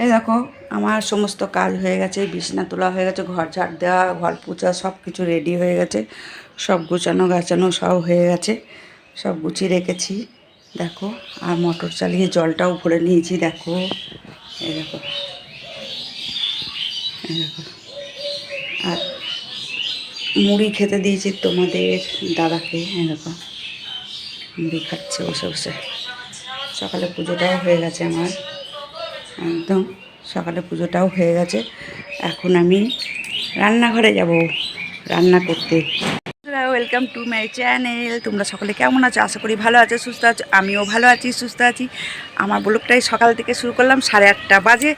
এই দেখো, আমার সমস্ত কাজ হয়ে গেছে, বিছানা তোলা হয়ে গেছে, ঘর ঝাড় দেওয়া, ঘর পোছা সব কিছু রেডি হয়ে গেছে, সব গুছানো গাছানো সব হয়ে গেছে, সব গুছিয়ে রেখেছি। দেখো, আর মোটর চালিয়ে জলটাও ভরে নিয়েছি। দেখো, এই দেখো, এই দেখো, আর মুড়ি খেতে দিয়েছি তোমাদের দাদাকে। এই দেখো, মুড়ি খাচ্ছে বসে বসে। সকালে পুজোটাও হয়ে গেছে আমার, একদম সকালে পুজোটাও হয়ে গেছে। এখন আমি রান্নাঘরে যাব রান্না করতে। Welcome to my channel. তোমরা সকলে কেমন আছো? আশা করি ভালো আছো, সুস্থ আছো। আমিও ভালো আছি, সুস্থ আছি। আমার ব্লগটাই সকাল থেকে শুরু করলাম, 8:30 বাজে।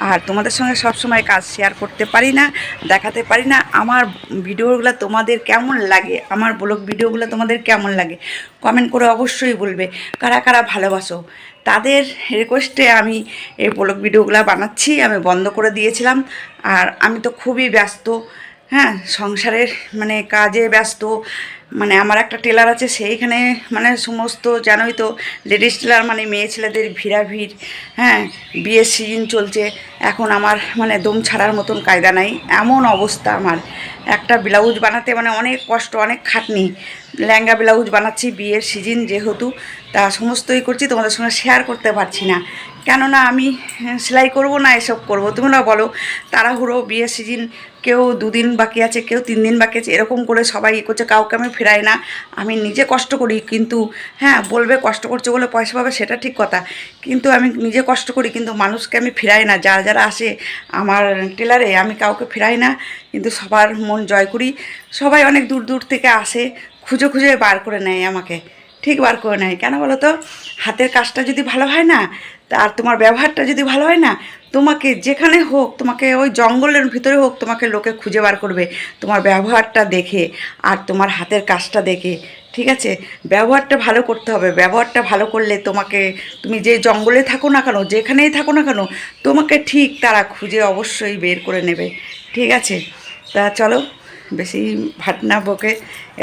আর তোমাদের সঙ্গে সব সময় কাজ শেয়ার করতে পারি না, দেখাতে পারি না। আমার ভিডিওগুলো তোমাদের কেমন লাগে, আমার ব্লগ ভিডিওগুলো তোমাদের কেমন লাগে কমেন্ট করে অবশ্যই বলবে। কারা কারা ভালোবাসো তাদের রিকোয়েস্টে আমি এই ব্লগ ভিডিওগুলো বানাচ্ছি। আমি বন্ধ করে দিয়েছিলাম, আর আমি তো খুবই ব্যস্ত। হ্যাঁ, সংসারের মানে কাজে ব্যস্ত। মানে আমার একটা টেলার আছে, সেইখানে মানে সমস্ত জানোই তো, লেডিস টেলার মানে মেয়ে ছেলেদের ভিড়াভিড়। হ্যাঁ, বিয়ের সিজন চলছে এখন। আমার মানে দম ছাড়ার মতন কায়দা নাই, এমন অবস্থা আমার। একটা ব্লাউজ বানাতে মানে অনেক কষ্ট, অনেক খাটনি। লেহেঙ্গা ব্লাউজ বানাচ্ছি বিয়ের সিজন যেহেতু, তা সমস্তই করছি, তোমাদের সঙ্গে শেয়ার করতে পারছি না। কেননা আমি সেলাই করব না এসব করব, তুমি না বলো। তাড়াহুড়ো, বিয়ের সিজন, কেউ 2 দিন বাকি আছে, কেউ 3 দিন বাকি আছে, এরকম করে সবাই করছে। কাউকে আমি ফেরাই না, আমি নিজে কষ্ট করি। কিন্তু হ্যাঁ, বলবে কষ্ট করছে বলে পয়সা পাবে, সেটা ঠিক কথা। কিন্তু আমি নিজে কষ্ট করি, কিন্তু মানুষকে আমি ফেরাই না। যারা যারা আসে আমার টেলারে, আমি কাউকে ফেরাই না, কিন্তু সবার মন জয় করি। সবাই অনেক দূর দূর থেকে আসে, খুঁজে খুঁজে বার করে নেয় আমাকে, ঠিক বার করে নেয়। কেন বলো তো? হাতের কাজটা যদি ভালো হয় না, আর তোমার ব্যবহারটা যদি ভালো হয় না, তোমাকে যেখানে হোক, তোমাকে ওই জঙ্গলের ভিতরে হোক, তোমাকে লোকে খুঁজে বার করবে তোমার ব্যবহারটা দেখে আর তোমার হাতের কাজটা দেখে। ঠিক আছে, ব্যবহারটা ভালো করতে হবে। ব্যবহারটা ভালো করলে তোমাকে, তুমি যে জঙ্গলে থাকো না কেন, যেখানেই থাকো না কেন, তোমাকে ঠিক তারা খুঁজে অবশ্যই বের করে নেবে। ঠিক আছে, তা চলো, বেশি ভাট না বকে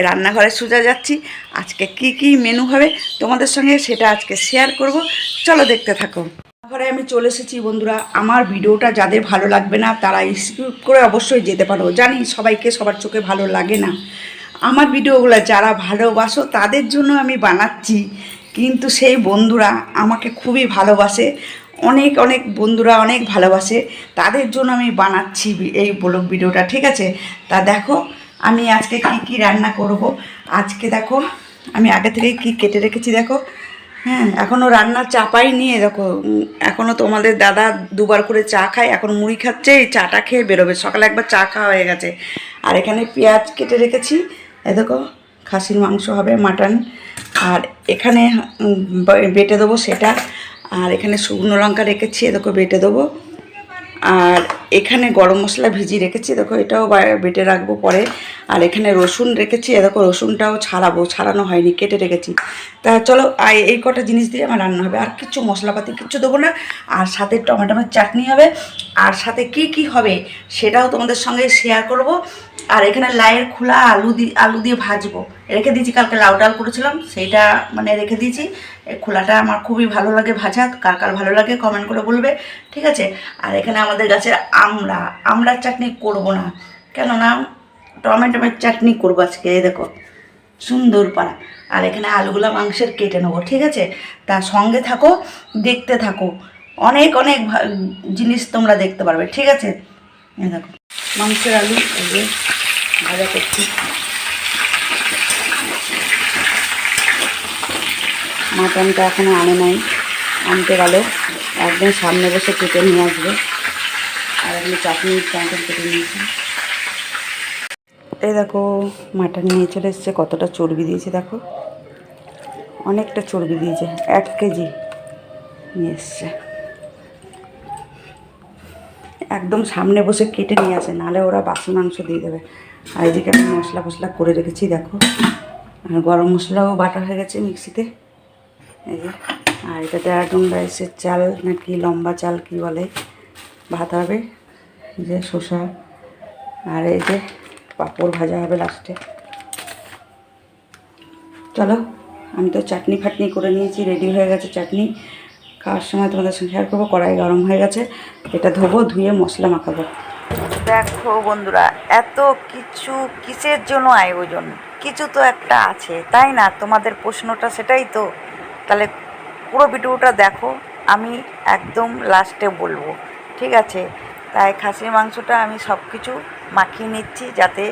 রান্নাঘরে সোজা যাচ্ছি। আজকে কি কি মেনু হবে তোমাদের সঙ্গে সেটা আজকে শেয়ার করব। চলো দেখতে থাকো। ঘরে আমি চলে এসেছি বন্ধুরা। আমার ভিডিওটা যাদের ভালো লাগবে না তারা স্কিপ করে অবশ্যই যেতে পারো। জানি সবাইকে সবার চোখে ভালো লাগে না আমার ভিডিওগুলো। যারা ভালোবাসো তাদের জন্য আমি বানাচ্ছি, কিন্তু সেই বন্ধুরা আমাকে খুবই ভালোবাসে। অনেক অনেক বন্ধুরা অনেক ভালোবাসে, তাদের জন্য আমি বানাচ্ছি এই ব্লগ ভিডিওটা। ঠিক আছে, তা দেখো আমি আজকে কি কি রান্না করব। আজকে দেখো আমি আগে থেকে কি কেটে রেখেছি দেখো। হ্যাঁ, এখনও রান্না চাপাই নিয়ে দেখো। এখনও তোমাদের দাদা 2বার করে চা খায়, এখন মুড়ি খাচ্ছে। এই চাটা খেয়ে বেরোবে। সকালে একবার চা খাওয়া হয়ে গেছে। আর এখানে পেঁয়াজ কেটে রেখেছি, এ দেখো, খাসির মাংস হবে, মাটন। আর এখানে বেটে দেবো সেটা। আর এখানে শুকনো লঙ্কা রেখেছি, এ দেখো বেটে দেবো। আর এখানে গরম মশলা ভিজিয়ে রেখেছি, দেখো এটাও বেটে রাখবো পরে। আর এখানে রসুন রেখেছি, দেখো রসুনটাও ছাড়াবো, ছাড়ানো হয়নি, কেটে রেখেছি। তা চলো, এই কটা জিনিস দিয়ে আমার রান্না হবে, আর কিচ্ছু মশলাপাতি কিচ্ছু দেবো না। আর সাথে টমেটোমের চাটনি হবে, আর সাথে কি কি হবে সেটাও তোমাদের সঙ্গে শেয়ার করব। আর এখানে লাউয়ের খোলা আলু দিয়ে ভাজবো, রেখে দিয়েছি। কালকে লাউ ডাল করেছিলাম, সেইটা মানে রেখে দিয়েছি। এই খোলাটা আমার খুবই ভালো লাগে ভাজা। কার কার ভালো লাগে কমেন্ট করে বলবে। ঠিক আছে, আর এখানে আমাদের গাছের আমড়ার চাটনি করব না, কেননা টমেটোমের চাটনি করবো আজকে। এই দেখো, সুন্দর পাড়া। আর এখানে আলুগুলো মাংসের কেটে নেবো। ঠিক আছে, তার সঙ্গে থাকো, দেখতে থাকো। অনেক অনেক জিনিস তোমরা দেখতে পারবে। ঠিক আছে, এই দেখো মাংসের আলু এই যে ভাজা করছি। মাটনটা এখনও আনে নাই, আনতে গেল, একদম সামনে বসে কেটে নিয়ে আসবে। আর এখানে চাটনি টমেটো কেটে নিয়েছি। এই দেখো, মাটন নিয়ে চলে এসছে। কতটা চর্বি দিয়েছে দেখো, অনেকটা চর্বি দিয়েছে, 1 কেজি নিয়ে এসছে। একদম সামনে বসে কেটে নিয়ে আসে, নাহলে ওরা বাসি মাংস দিয়ে দেবে। আর এদিকে আমি মশলা ফসলা করে রেখেছি দেখো। আর গরম মশলাও বাটা হয়ে গেছে মিক্সিতে, এই যে। আর এটা ডেরাডুন রাইসের চাল নাকি লম্বা চাল কি বলে, ভাত হবে। এই যে শসা, আর এই যে পাঁপড় ভাজা হবে লাস্টে। চলো, আমি তো চাটনি ফাটনি করে নিয়েছি, রেডি হয়ে গেছে চাটনি। খাওয়ার সময় তোমাদের সঙ্গে শেয়ার করবো। কড়াই গরম হয়ে গেছে, এটা ধোবো, ধুয়ে মশলা মাখাবো। দেখো বন্ধুরা, এত কিছু কিসের জন্য আয়োজন? কিছু তো একটা আছে, তাই না? তোমাদের প্রশ্নটা সেটাই তো। তাহলে পুরো ভিডিওটা দেখো, আমি একদম লাস্টে বলবো, ঠিক আছে? তাই খাসির মাংসটা আমি সব কিছু মাখিয়ে নিচ্ছি, যাতে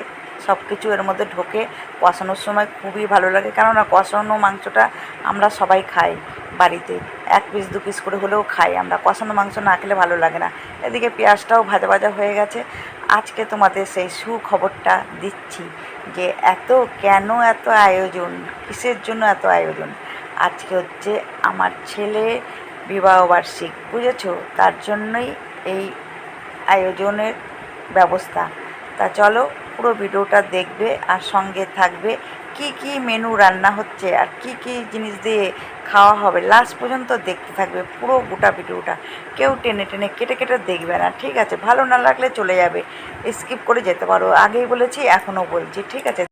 সব কিছু এর মধ্যে ঢোকে। কষানোর সময় খুবই ভালো লাগে, কেননা কষানো মাংসটা আমরা সবাই খাই বাড়িতে, 1 পিস 2 পিস করে হলেও খাই আমরা। কষানো মাংস না খেলে ভালো লাগে না। এদিকে পেঁয়াজটাও ভাজা ভাজা হয়ে গেছে। আজকে তোমাদের সেই সুখবরটা দিচ্ছি যে এত আয়োজন, কিসের জন্য এত আয়োজন? আজকে হচ্ছে আমার ছেলে বিবাহবার্ষিক, বুঝেছো? তার জন্যই এই আয়োজনের ব্যবস্থা। তা চলো পুরো ভিডিওটা দেখবে আর সঙ্গে থাকবে। কি কি মেনু রান্না হচ্ছে আর কি কি জিনিস দিয়ে খাওয়া হবে, লাস্ট পর্যন্ত দেখতে থাকবে পুরো গোটা ভিডিওটা। কেউ টেনে টেনে কেটে কেটে দেখবে না, ঠিক আছে? ভালো না লাগলে চলে যাবে, স্কিপ করে যেতে পারো। আগেই বলেছি, এখনও বলছি, ঠিক আছে?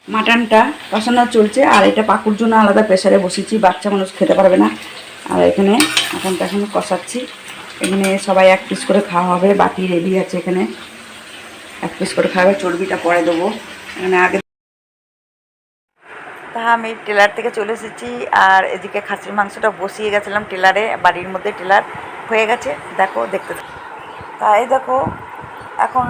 মাটনটা কষানো চলছে, আর এটা পাকুর জন্য আলাদা প্রেসারে বসিয়েছি, বাচ্চা মানুষ খেতে পারবে না। আর এখানে মাটনটা এখন কষাচ্ছি। এখানে সবাই 1 পিস করে খাওয়া হবে, বাটি রেডি আছে। এখানে 1 পিস করে খাওয়া হবে, চর্বিটা পরে দেবো। এখানে আগে তা আমি টেলার থেকে চলে এসেছি, আর এদিকে খাসির মাংসটা বসিয়ে গেছিলাম টেলারে, বাড়ির মধ্যে টেলার হয়ে গেছে। দেখো, দেখতে তাই দেখো, এখন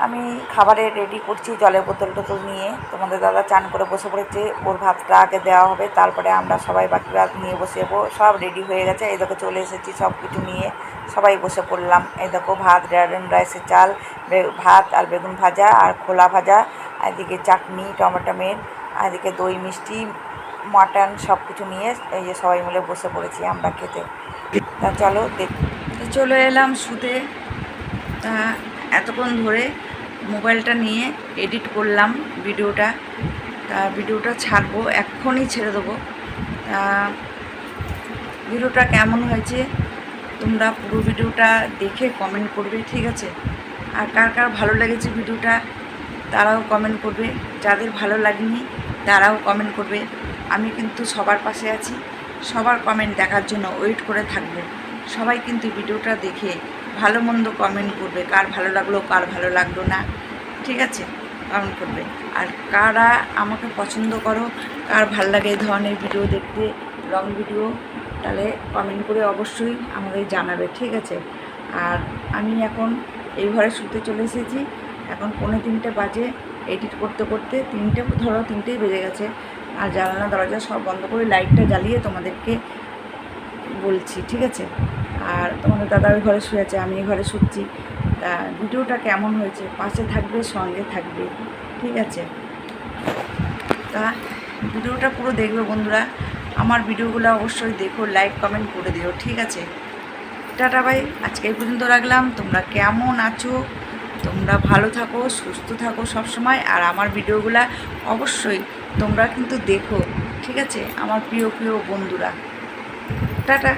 আমি খাবারে রেডি করছি, জলের বোতল টোতল নিয়ে। তোমাদের দাদা চান করে বসে পড়েছে, ওর ভাতটা আগে দেওয়া হবে, তারপরে আমরা সবাই বাকি ভাত নিয়ে বসে যাবো। সব রেডি হয়ে গেছে, এই দেখো চলে এসেছি, সব কিছু নিয়ে সবাই বসে পড়লাম। এই দেখো ভাত, রাইসের চাল, ভাত আর বেগুন ভাজা আর খোলা ভাজা, এদিকে চাটনি টমেটোমের, আর এদিকে দই মিষ্টি মাটন সব কিছু নিয়ে এই যে সবাই মিলে বসে পড়েছি আমরা খেতে। তা চলো চলে এলাম শুতে। তা এতক্ষণ ধরে মোবাইলটা নিয়ে এডিট করলাম ভিডিওটা। তা ভিডিওটা ছাড়বো, এক্ষুনি ছেড়ে দেবো। তা ভিডিওটা কেমন হয়েছে তোমরা পুরো ভিডিওটা দেখে কমেন্ট করবে, ঠিক আছে? আর কার কার ভালো লেগেছে ভিডিওটা তারাও কমেন্ট করবে, যাদের ভালো লাগেনি তারাও কমেন্ট করবে। আমি কিন্তু সবার পাশে আছি, সবার কমেন্ট দেখার জন্য ওয়েট করে থাকবো। সবাই কিন্তু ভিডিওটা দেখে ভালো মন্দ কমেন্ট করবে, কার ভালো লাগলো কার ভালো লাগলো না, ঠিক আছে? কমেন্ট করবে। আর কারা আমাকে পছন্দ করো, কার ভালো লাগে এই ধরনের ভিডিও দেখতে, লং ভিডিও, তাহলে কমেন্ট করে অবশ্যই আমাদের জানাবে, ঠিক আছে? আর আমি এখন এই ঘরে শুতে চলে এসেছি, এখন 2:45 বাজে। এডিট করতে করতে 3টেই বেজে গেছে। আর জানালা দরজা সব বন্ধ করে লাইটটা জ্বালিয়ে তোমাদেরকে বলছি, ঠিক আছে? আর তোমাদের দাদা ওই ঘরে শুয়ে আছে, আমি এই ঘরে শুচ্ছি। তা ভিডিওটা কেমন হয়েছে পাশে থাকবে, সঙ্গে থাকবে, ঠিক আছে? তা ভিডিওটা পুরো দেখবে বন্ধুরা, আমার ভিডিওগুলো অবশ্যই দেখো, লাইক কমেন্ট করে দিও, ঠিক আছে? টাটা বাই, আজকে এই পর্যন্ত রাখলাম। তোমরা কেমন আছো? তোমরা ভালো থাকো, সুস্থ থাকো সব সময়। আর আমার ভিডিওগুলো অবশ্যই তোমরা কিন্তু দেখো, ঠিক আছে? আমার প্রিয় প্রিয় বন্ধুরা, টাটা।